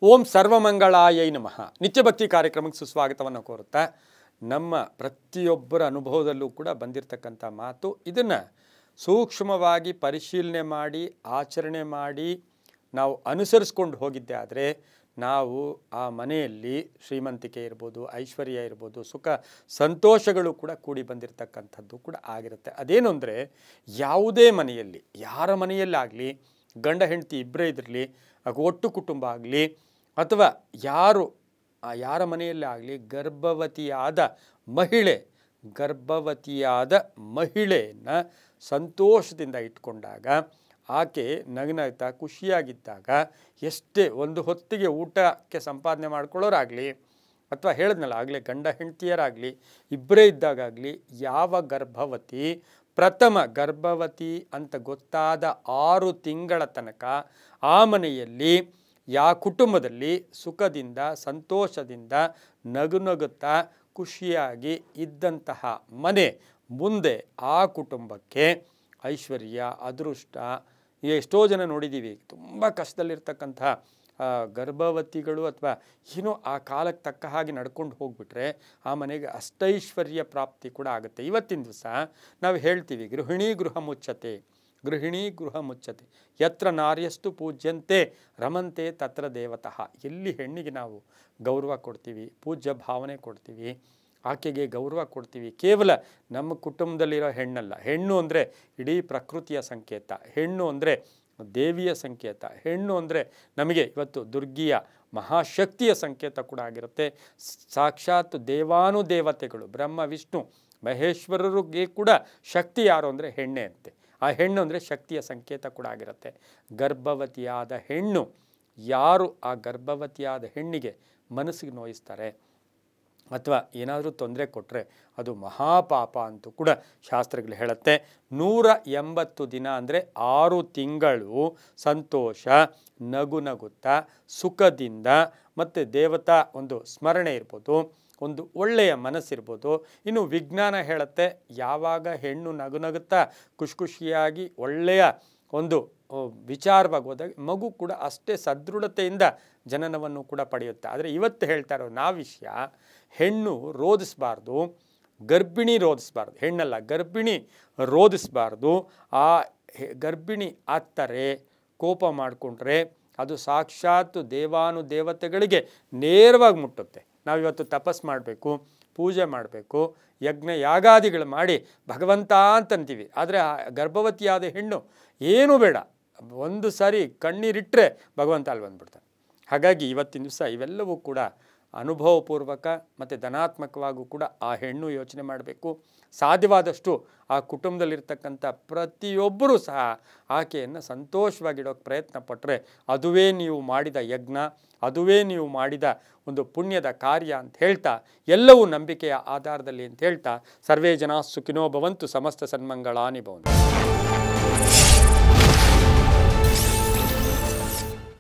ಓಂ ಸರ್ವಮಂಗಳಾಯೈ ನಮಃ. ನಿತ್ಯಭಕ್ತಿ ಕಾರ್ಯಕ್ರಮಕ್ಕೆ ಸುಸ್ವಾಗತವನ್ನು ಕೋರುತ್ತಾ ನಮ್ಮ ಪ್ರತಿಯೊಬ್ಬರ ಅನುಭವದಲ್ಲೂ ಕೂಡ ಬಂದಿರತಕ್ಕಂಥ ಮಾತು, ಇದನ್ನು ಸೂಕ್ಷ್ಮವಾಗಿ ಪರಿಶೀಲನೆ ಮಾಡಿ ಆಚರಣೆ ಮಾಡಿ ನಾವು ಅನುಸರಿಸ್ಕೊಂಡು ಹೋಗಿದ್ದೆ ಆದರೆ ನಾವು ಆ ಮನೆಯಲ್ಲಿ ಶ್ರೀಮಂತಿಕೆ ಇರ್ಬೋದು, ಐಶ್ವರ್ಯ ಇರ್ಬೋದು, ಸುಖ ಸಂತೋಷಗಳು ಕೂಡ ಕೂಡಿ ಬಂದಿರತಕ್ಕಂಥದ್ದು ಕೂಡ ಆಗಿರುತ್ತೆ. ಅದೇನು ಅಂದರೆ, ಯಾವುದೇ ಮನೆಯಲ್ಲಿ ಯಾರ ಮನೆಯಲ್ಲಾಗಲಿ ಗಂಡ ಹೆಂಡತಿ ಇಬ್ಬರೇ ಇದ್ರಲ್ಲಿ, ಒಟ್ಟು ಕುಟುಂಬ ಆಗಲಿ ಅಥವಾ ಯಾರ ಮನೆಯಲ್ಲೇ ಆಗಲಿ ಗರ್ಭವತಿಯಾದ ಮಹಿಳೆಯನ್ನು ಸಂತೋಷದಿಂದ ಇಟ್ಕೊಂಡಾಗ, ಆಕೆ ನಗನಗ್ತಾ ಖುಷಿಯಾಗಿದ್ದಾಗ, ಎಷ್ಟೇ ಒಂದು ಹೊತ್ತಿಗೆ ಊಟಕ್ಕೆ ಸಂಪಾದನೆ ಮಾಡ್ಕೊಳ್ಳೋರಾಗಲಿ ಅಥವಾ ಹೇಳಿದ್ನಲ್ಲ ಆಗಲೇ ಗಂಡ ಹೆಂಡತಿಯರಾಗಲಿ ಇಬ್ಬರೇ ಇದ್ದಾಗಲಿ, ಯಾವ ಗರ್ಭವತಿ ಪ್ರಥಮ ಗರ್ಭವತಿ ಅಂತ ಗೊತ್ತಾದ 6 ತಿಂಗಳ ತನಕ ಆ ಮನೆಯಲ್ಲಿ ಕುಟುಂಬದಲ್ಲಿ ಸುಖದಿಂದ ಸಂತೋಷದಿಂದ ನಗುತ್ತಾ ಖುಷಿಯಾಗಿ ಇದ್ದಂತಹ ಮನೆ ಮುಂದೆ ಆ ಕುಟುಂಬಕ್ಕೆ ಐಶ್ವರ್ಯ, ಅದೃಷ್ಟ. ಎಷ್ಟೋ ಜನ ನೋಡಿದ್ದೀವಿ, ತುಂಬ ಕಷ್ಟದಲ್ಲಿರ್ತಕ್ಕಂಥ ಗರ್ಭವತಿಗಳು ಅಥವಾ ಏನೋ ಆ ಕಾಲಕ್ಕೆ ತಕ್ಕ ಹಾಗೆ ನಡ್ಕೊಂಡು ಹೋಗ್ಬಿಟ್ರೆ ಆ ಮನೆಗೆ ಅಷ್ಟೈಶ್ವರ್ಯ ಪ್ರಾಪ್ತಿ ಕೂಡ ಆಗುತ್ತೆ. ಇವತ್ತಿನ ದಿವಸ ನಾವು ಹೇಳ್ತೀವಿ, ಗೃಹಿಣಿ ಗೃಹ ಮುಚ್ಚತೆ ಯತ್ರ ನಾರ್ಯಸ್ತು ಪೂಜ್ಯಂತೆ ರಮಂತೆ ತತ್ರ ದೇವತಃ. ಎಲ್ಲಿ ಹೆಣ್ಣಿಗೆ ನಾವು ಗೌರವ ಕೊಡ್ತೀವಿ, ಪೂಜ್ಯ ಭಾವನೆ ಕೊಡ್ತೀವಿ, ಆಕೆಗೆ ಗೌರವ ಕೊಡ್ತೀವಿ, ಕೇವಲ ನಮ್ಮ ಕುಟುಂಬದಲ್ಲಿರೋ ಹೆಣ್ಣಲ್ಲ. ಹೆಣ್ಣು ಅಂದರೆ ಇಡೀ ಪ್ರಕೃತಿಯ ಸಂಕೇತ, ಹೆಣ್ಣು ಅಂದರೆ ದೇವಿಯ ಸಂಕೇತ, ಹೆಣ್ಣು ಅಂದರೆ ನಮಗೆ ಇವತ್ತು ದುರ್ಗಿಯ ಮಹಾಶಕ್ತಿಯ ಸಂಕೇತ ಕೂಡ ಆಗಿರುತ್ತೆ. ಸಾಕ್ಷಾತ್ ದೇವಾನುದೇವತೆಗಳು ಬ್ರಹ್ಮ ವಿಷ್ಣು ಮಹೇಶ್ವರರಿಗೆ ಕೂಡ ಶಕ್ತಿ ಯಾರು ಅಂದರೆ ಹೆಣ್ಣೆ ಅಂತೆ. ಆ ಹೆಣ್ಣು ಅಂದರೆ ಶಕ್ತಿಯ ಸಂಕೇತ ಕೂಡ ಆಗಿರುತ್ತೆ. ಗರ್ಭವತಿಯಾದ ಹೆಣ್ಣು, ಯಾರು ಆ ಗರ್ಭವತಿಯಾದ ಹೆಣ್ಣಿಗೆ ಮನಸ್ಸಿಗೆ ನೋಯಿಸ್ತಾರೆ ಅಥವಾ ಏನಾದರೂ ತೊಂದರೆ ಕೊಟ್ಟರೆ ಅದು ಮಹಾಪಾಪ ಅಂತೂ ಕೂಡ ಶಾಸ್ತ್ರಗಳು ಹೇಳುತ್ತೆ. 180 ದಿನ ಅಂದರೆ 6 ತಿಂಗಳು ಸಂತೋಷ, ನಗುತ್ತಾ ಸುಖದಿಂದ ಮತ್ತು ದೇವತಾ ಒಂದು ಸ್ಮರಣೆ ಇರ್ಬೋದು, ಒಂದು ಒಳ್ಳೆಯ ಮನಸ್ಸಿರ್ಬೋದು. ಇನ್ನು ವಿಜ್ಞಾನ ಹೇಳುತ್ತೆ, ಯಾವಾಗ ಹೆಣ್ಣು ನಗುತ್ತಾ ಖುಷಿಯಾಗಿ ಒಳ್ಳೆಯ ಒಂದು ವಿಚಾರವಾಗಿ ಹೋದಾಗ ಮಗು ಕೂಡ ಅಷ್ಟೇ ಸದೃಢತೆಯಿಂದ ಜನನವನ್ನು ಕೂಡ ಪಡೆಯುತ್ತೆ. ಆದರೆ ಇವತ್ತು ಹೇಳ್ತಾ ಇರೋ ವಿಷಯ, ಹೆಣ್ಣು ರೋಧಿಸಬಾರ್ದು, ಗರ್ಭಿಣಿ ರೋಧಿಸಬಾರ್ದು, ಹೆಣ್ಣಲ್ಲ ಗರ್ಭಿಣಿ ರೋಧಿಸಬಾರ್ದು. ಆ ಗರ್ಭಿಣಿ ಅತ್ತರೆ ಕೋಪ ಮಾಡಿಕೊಂಡ್ರೆ ಅದು ಸಾಕ್ಷಾತ್ ದೇವಾನುದೇವತೆಗಳಿಗೆ ನೇರವಾಗಿ ಮುಟ್ಟುತ್ತೆ. ನಾವಿವತ್ತು ತಪಸ್ ಮಾಡಬೇಕು, ಪೂಜೆ ಮಾಡಬೇಕು, ಯಜ್ಞ ಯಾಗಾದಿಗಳು ಮಾಡಿ ಭಗವಂತ ಅಂತಂತೀವಿ. ಆದರೆ ಆ ಗರ್ಭವತಿಯಾದ ಹೆಣ್ಣು ಏನೂ ಬೇಡ, ಒಂದು ಸಾರಿ ಕಣ್ಣೀರಿಟ್ಟರೆ ಭಗವಂತ ಅಲ್ಲಿ ಬಂದ್ಬಿಡ್ತಾನೆ. ಹಾಗಾಗಿ ಇವತ್ತಿನ ದಿವಸ ಇವೆಲ್ಲವೂ ಕೂಡ ಅನುಭವಪೂರ್ವಕ ಮತ್ತು ಧನಾತ್ಮಕವಾಗೂ ಕೂಡ ಆ ಹೆಣ್ಣು ಯೋಚನೆ ಮಾಡಬೇಕು. ಸಾಧ್ಯವಾದಷ್ಟು ಆ ಕುಟುಂಬದಲ್ಲಿರ್ತಕ್ಕಂಥ ಪ್ರತಿಯೊಬ್ಬರೂ ಸಹ ಆಕೆಯನ್ನು ಸಂತೋಷವಾಗಿಡೋಕ್ಕೆ ಪ್ರಯತ್ನ ಪಟ್ಟರೆ ಅದುವೇ ನೀವು ಮಾಡಿದ ಯಜ್ಞ, ಅದುವೇ ನೀವು ಮಾಡಿದ ಒಂದು ಪುಣ್ಯದ ಕಾರ್ಯ ಅಂತ ಹೇಳ್ತಾ, ಎಲ್ಲವೂ ನಂಬಿಕೆಯ ಆಧಾರದಲ್ಲಿ ಅಂತ ಹೇಳ್ತಾ, ಸರ್ವೇ ಜನ ಸುಖಿನೋ ಭವಂತು, ಸಮಸ್ತ ಸನ್ಮಂಗಳಾನಿ ಭವಂತು.